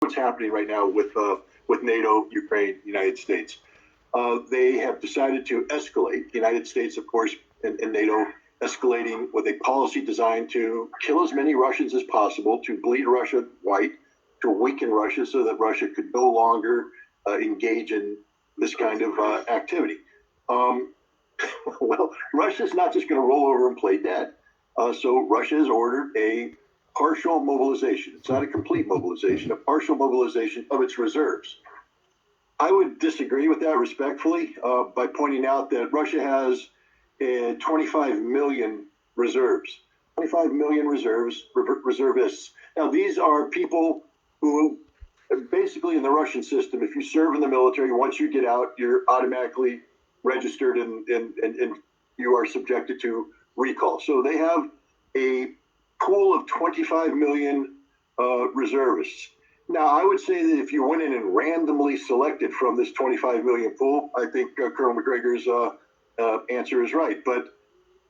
what's happening right now with NATO, Ukraine, United States. They have decided to escalate. The United States, of course, and NATO escalating with a policy designed to kill as many Russians as possible, to bleed Russia white, to weaken Russia so that Russia could no longer engage in this kind of activity. Well, Russia's not just going to roll over and play dead. So Russia has ordered a partial mobilization. It's not a complete mobilization, a partial mobilization of its reserves. I would disagree with that respectfully by pointing out that Russia has 25 million reserves. 25 million reservists. Now, these are people who, basically in the Russian system, if you serve in the military, once you get out, you're automatically registered and you are subjected to recall. So they have a pool of 25 million reservists. Now, I would say that if you went in and randomly selected from this 25 million pool, I think Colonel McGregor's answer is right. But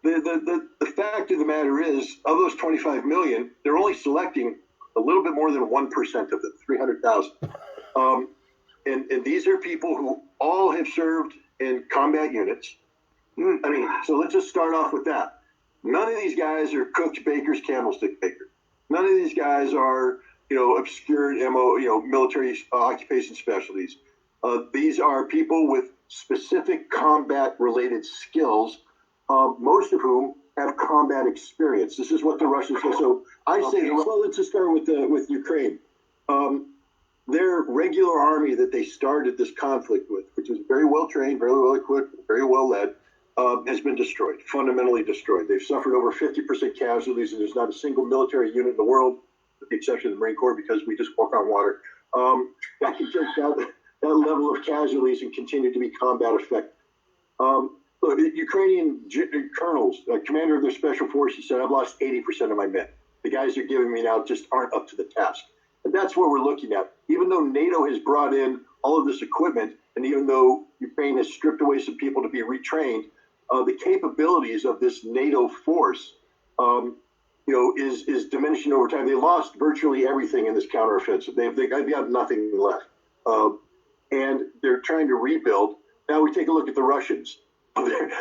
the fact of the matter is, of those 25 million, they're only selecting a little bit more than 1% of them, 300,000. And these are people who all have served in combat units. I mean, so let's just start off with that. None of these guys are cooks, bakers, candlestick makers. None of these guys are, obscure military occupation specialties. These are people with specific combat-related skills, most of whom have combat experience. This is what the Russians say. So I say, well, let's just start with Ukraine. Their regular army that they started this conflict with, which was very well trained, very well equipped, very well led, has been destroyed, fundamentally destroyed. They've suffered over 50% casualties, and there's not a single military unit in the world, with the exception of the Marine Corps, because we just walk on water, that can take that level of casualties and continue to be combat effective. Look, Ukrainian colonels, commander of their special forces, said, I've lost 80% of my men. The guys they're giving me now just aren't up to the task. And that's what we're looking at. Even though NATO has brought in all of this equipment, and even though Ukraine has stripped away some people to be retrained, the capabilities of this NATO force, is diminishing over time. They lost virtually everything in this counteroffensive. They've got nothing left, and they're trying to rebuild. Now we take a look at the Russians.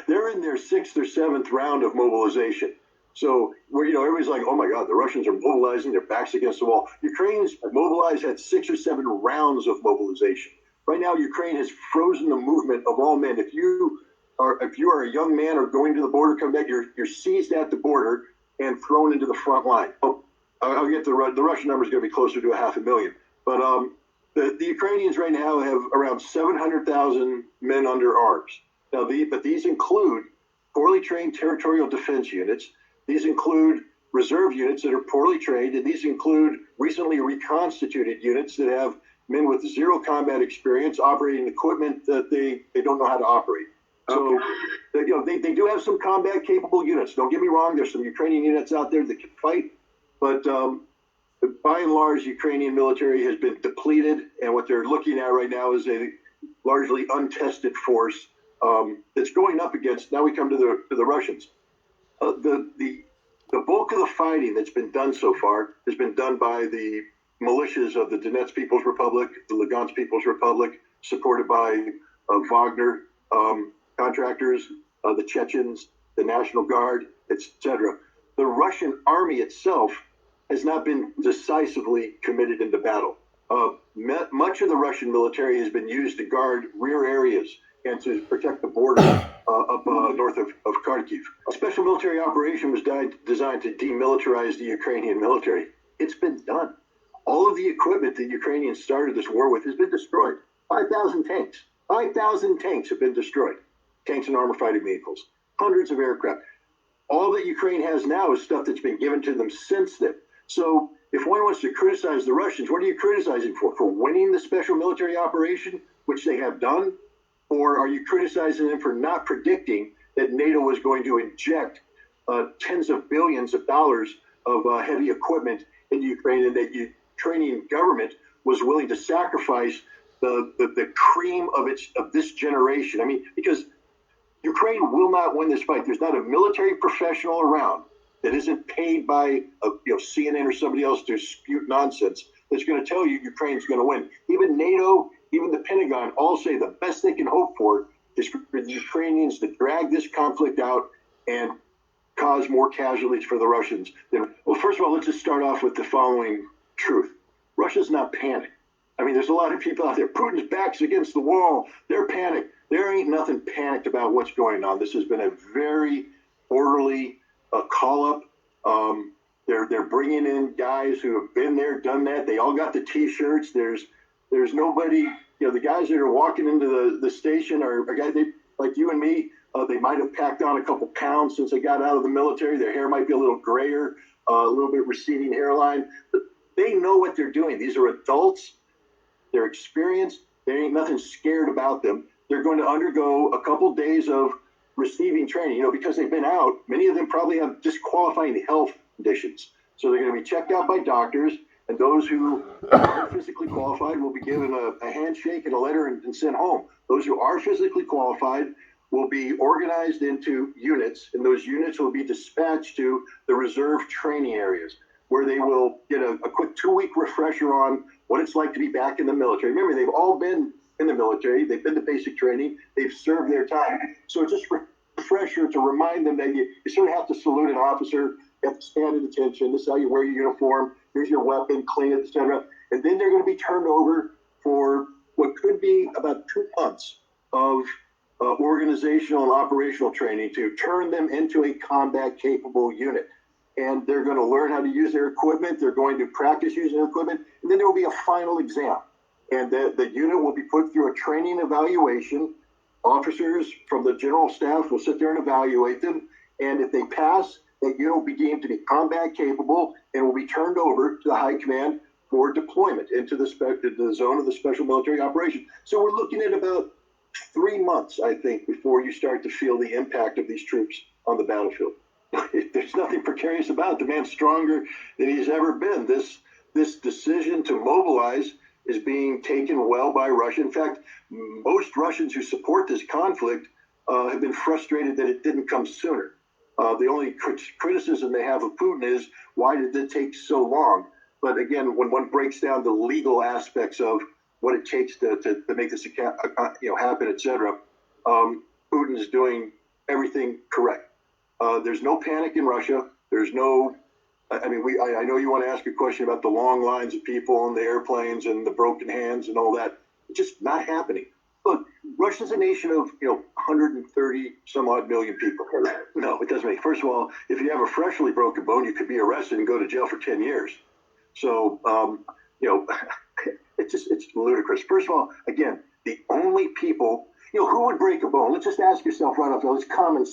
They're in their 6th or 7th round of mobilization. So everybody's like, oh my God, the Russians are mobilizing, their backs against the wall. Ukraine's mobilized had 6 or 7 rounds of mobilization. Right now, Ukraine has frozen the movement of all men. If you are a young man or going to the border, come back, you're seized at the border and thrown into the front line. I'll get the Russian number is going to be closer to 500,000. But the Ukrainians right now have around 700,000 men under arms. Now, but these include poorly trained territorial defense units. These include reserve units that are poorly trained, and these include recently reconstituted units that have men with zero combat experience operating equipment that they don't know how to operate. So, they do have some combat-capable units. Don't get me wrong. There's some Ukrainian units out there that can fight, but by and large, Ukrainian military has been depleted, and what they're looking at right now is a largely untested force that's going up against. Now we come to the Russians. The bulk of the fighting that's been done so far has been done by the militias of the Donetsk People's Republic, the Lugansk People's Republic, supported by Wagner contractors, the Chechens, the National Guard, etc. The Russian army itself has not been decisively committed into battle. Much of the Russian military has been used to guard rear areas and to protect the border up north of Kharkiv. A special military operation was designed to demilitarize the Ukrainian military. It's been done. All of the equipment that Ukrainians started this war with has been destroyed. 5,000 tanks. 5,000 tanks have been destroyed. Tanks and armored fighting vehicles. Hundreds of aircraft. All that Ukraine has now is stuff that's been given to them since then. So if one wants to criticize the Russians, what are you criticizing for? For winning the special military operation, which they have done? Or are you criticizing them for not predicting that NATO was going to inject tens of billions of dollars of heavy equipment in Ukraine, and that the Ukrainian government was willing to sacrifice the cream of this generation? I mean, because Ukraine will not win this fight. There's not a military professional around that isn't paid by CNN or somebody else to spew nonsense that's going to tell you Ukraine's going to win. Even NATO, even the Pentagon all say the best they can hope for is for the Ukrainians to drag this conflict out and cause more casualties for the Russians. Well, first of all, let's just start off with the following truth. Russia's not panicked. I mean, there's a lot of people out there. Putin's back's against the wall. They're panicked. There ain't nothing panicked about what's going on. This has been a very orderly call-up. They're bringing in guys who have been there, done that. They all got the T-shirts. There's nobody. The guys that are walking into the station are guys like you and me. They might have packed on a couple pounds since they got out of the military. Their hair might be a little grayer, a little bit receding hairline. But they know what they're doing. These are adults. They're experienced. There ain't nothing scared about them. They're going to undergo a couple days of receiving training, because they've been out. Many of them probably have disqualifying health conditions. So they're going to be checked out by doctors, and those who are physically qualified will be given a handshake and a letter and sent home. Those who are physically qualified will be organized into units, and those units will be dispatched to the reserve training areas, where they will get a quick 2-week refresher on what it's like to be back in the military. Remember, they've all been in the military. They've been to basic training. They've served their time. So it's just a refresher to remind them that you sort of have to salute an officer. You have to stand at attention. This is how you wear your uniform. Here's your weapon, clean it, etc. And then they're going to be turned over for what could be about 2 months of organizational and operational training to turn them into a combat-capable unit. And they're going to learn how to use their equipment. They're going to practice using their equipment. And then there will be a final exam. And the unit will be put through a training evaluation. Officers from the general staff will sit there and evaluate them. And if they pass, that unit will be deemed to be combat-capable and will be turned over to the high command for deployment into the zone of the special military operation. So we're looking at about 3 months, I think, before you start to feel the impact of these troops on the battlefield. There's nothing precarious about it. The man's stronger than he's ever been. This decision to mobilize is being taken well by Russia. In fact, most Russians who support this conflict have been frustrated that it didn't come sooner. The only criticism they have of Putin is, why did it take so long? But again, when one breaks down the legal aspects of what it takes to make this happen, etc., Putin is doing everything correct. There's no panic in Russia. There's no. I know you want to ask a question about the long lines of people on the airplanes and the broken hands and all that. It's just not happening. Look, Russia's a nation of 130 some odd million people. No, it doesn't make. First of all, if you have a freshly broken bone, you could be arrested and go to jail for 10 years. So it's ludicrous. First of all, again, the only people who would break a bone. Let's just ask yourself right off. It's common